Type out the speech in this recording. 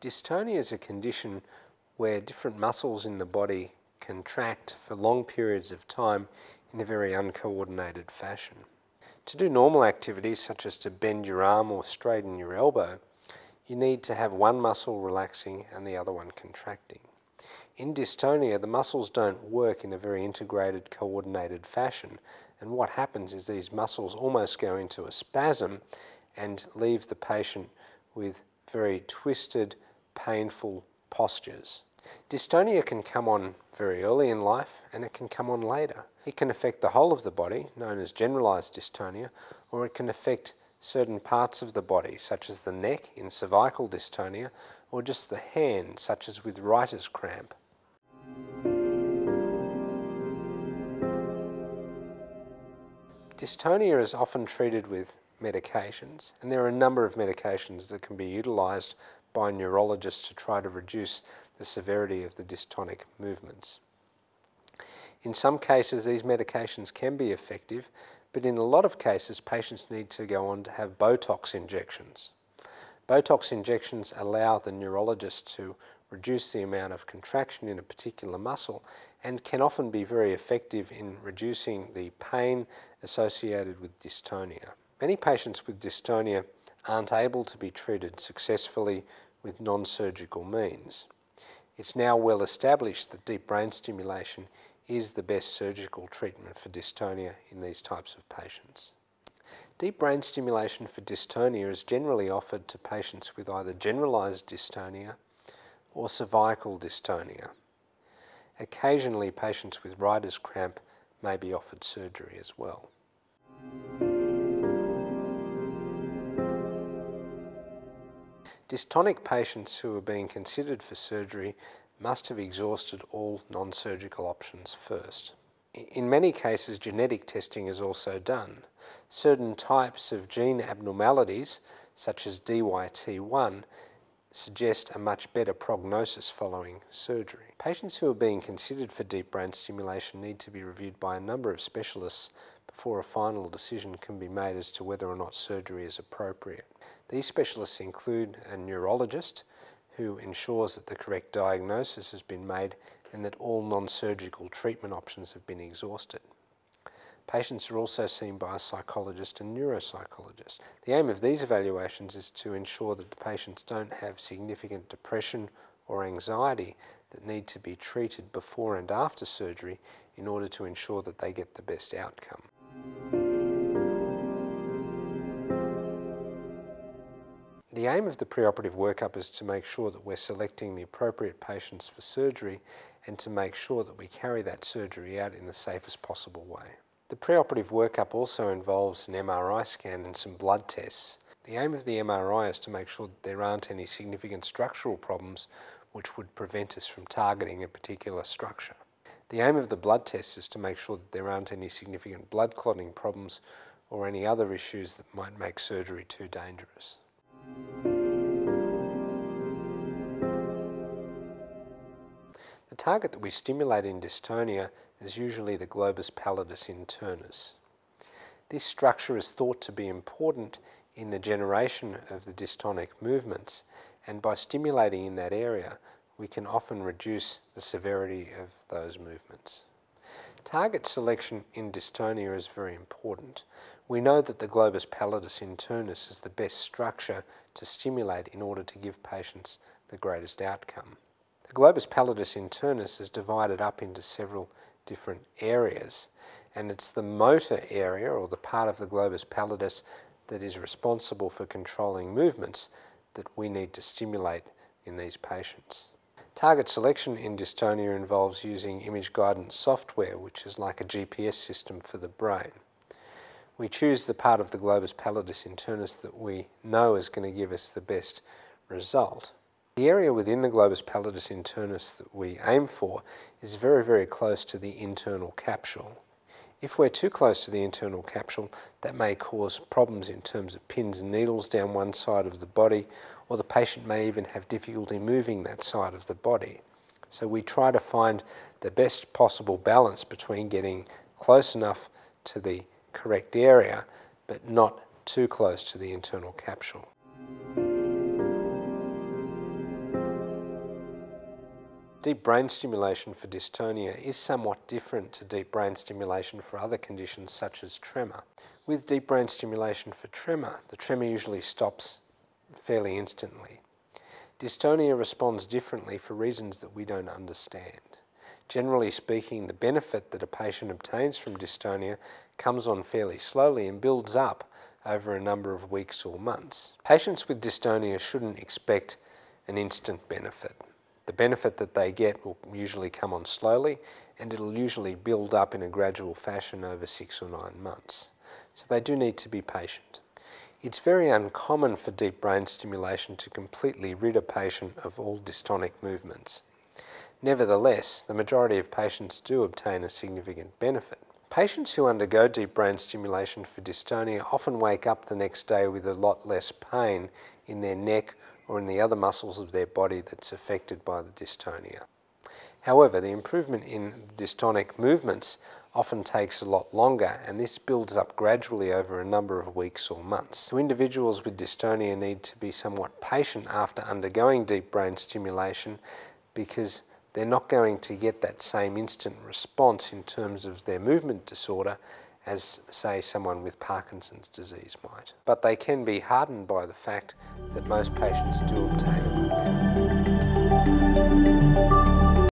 Dystonia is a condition where different muscles in the body contract for long periods of time in a very uncoordinated fashion. To do normal activities such as to bend your arm or straighten your elbow, you need to have one muscle relaxing and the other one contracting. In dystonia, the muscles don't work in a very integrated, coordinated fashion, and what happens is these muscles almost go into a spasm and leave the patient with very twisted, painful postures. Dystonia can come on very early in life and it can come on later. It can affect the whole of the body, known as generalized dystonia, or it can affect certain parts of the body, such as the neck in cervical dystonia, or just the hand, such as with writer's cramp. Dystonia is often treated with medications, and there are a number of medications that can be utilized by neurologists to try to reduce the severity of the dystonic movements. In some cases, these medications can be effective, but in a lot of cases, patients need to go on to have Botox injections. Botox injections allow the neurologist to reduce the amount of contraction in a particular muscle and can often be very effective in reducing the pain associated with dystonia. Many patients with dystonia aren't able to be treated successfully with non-surgical means. It's now well established that deep brain stimulation is the best surgical treatment for dystonia in these types of patients. Deep brain stimulation for dystonia is generally offered to patients with either generalized dystonia or cervical dystonia. Occasionally, patients with writer's cramp may be offered surgery as well. Dystonic patients who are being considered for surgery must have exhausted all non-surgical options first. In many cases, genetic testing is also done. Certain types of gene abnormalities, such as DYT1, suggest a much better prognosis following surgery. Patients who are being considered for deep brain stimulation need to be reviewed by a number of specialists before a final decision can be made as to whether or not surgery is appropriate. These specialists include a neurologist who ensures that the correct diagnosis has been made and that all non-surgical treatment options have been exhausted. Patients are also seen by a psychologist and neuropsychologist. The aim of these evaluations is to ensure that the patients don't have significant depression or anxiety that need to be treated before and after surgery in order to ensure that they get the best outcome. The aim of the preoperative workup is to make sure that we're selecting the appropriate patients for surgery and to make sure that we carry that surgery out in the safest possible way. The preoperative workup also involves an MRI scan and some blood tests. The aim of the MRI is to make sure that there aren't any significant structural problems which would prevent us from targeting a particular structure. The aim of the blood test is to make sure that there aren't any significant blood clotting problems or any other issues that might make surgery too dangerous. The target that we stimulate in dystonia is usually the globus pallidus internus. This structure is thought to be important in the generation of the dystonic movements, and by stimulating in that area, we can often reduce the severity of those movements. Target selection in dystonia is very important. We know that the globus pallidus internus is the best structure to stimulate in order to give patients the greatest outcome. The globus pallidus internus is divided up into several different areas, and it's the motor area, or the part of the globus pallidus that is responsible for controlling movements, that we need to stimulate in these patients. Target selection in dystonia involves using image guidance software, which is like a GPS system for the brain. We choose the part of the globus pallidus internus that we know is going to give us the best result. The area within the globus pallidus internus that we aim for is very, very close to the internal capsule. If we're too close to the internal capsule, that may cause problems in terms of pins and needles down one side of the body, or the patient may even have difficulty moving that side of the body. So we try to find the best possible balance between getting close enough to the correct area, but not too close to the internal capsule. Deep brain stimulation for dystonia is somewhat different to deep brain stimulation for other conditions such as tremor. With deep brain stimulation for tremor, the tremor usually stops fairly instantly. Dystonia responds differently for reasons that we don't understand. Generally speaking, the benefit that a patient obtains from dystonia comes on fairly slowly and builds up over a number of weeks or months. Patients with dystonia shouldn't expect an instant benefit. The benefit that they get will usually come on slowly, and it'll usually build up in a gradual fashion over 6 or 9 months. So they do need to be patient. It's very uncommon for deep brain stimulation to completely rid a patient of all dystonic movements. Nevertheless, the majority of patients do obtain a significant benefit. Patients who undergo deep brain stimulation for dystonia often wake up the next day with a lot less pain in their neck or in the other muscles of their body that's affected by the dystonia. However, the improvement in dystonic movements often takes a lot longer, and this builds up gradually over a number of weeks or months. So individuals with dystonia need to be somewhat patient after undergoing deep brain stimulation, because they're not going to get that same instant response in terms of their movement disorder as, say, someone with Parkinson's disease might. But they can be heartened by the fact that most patients do obtain a good benefit.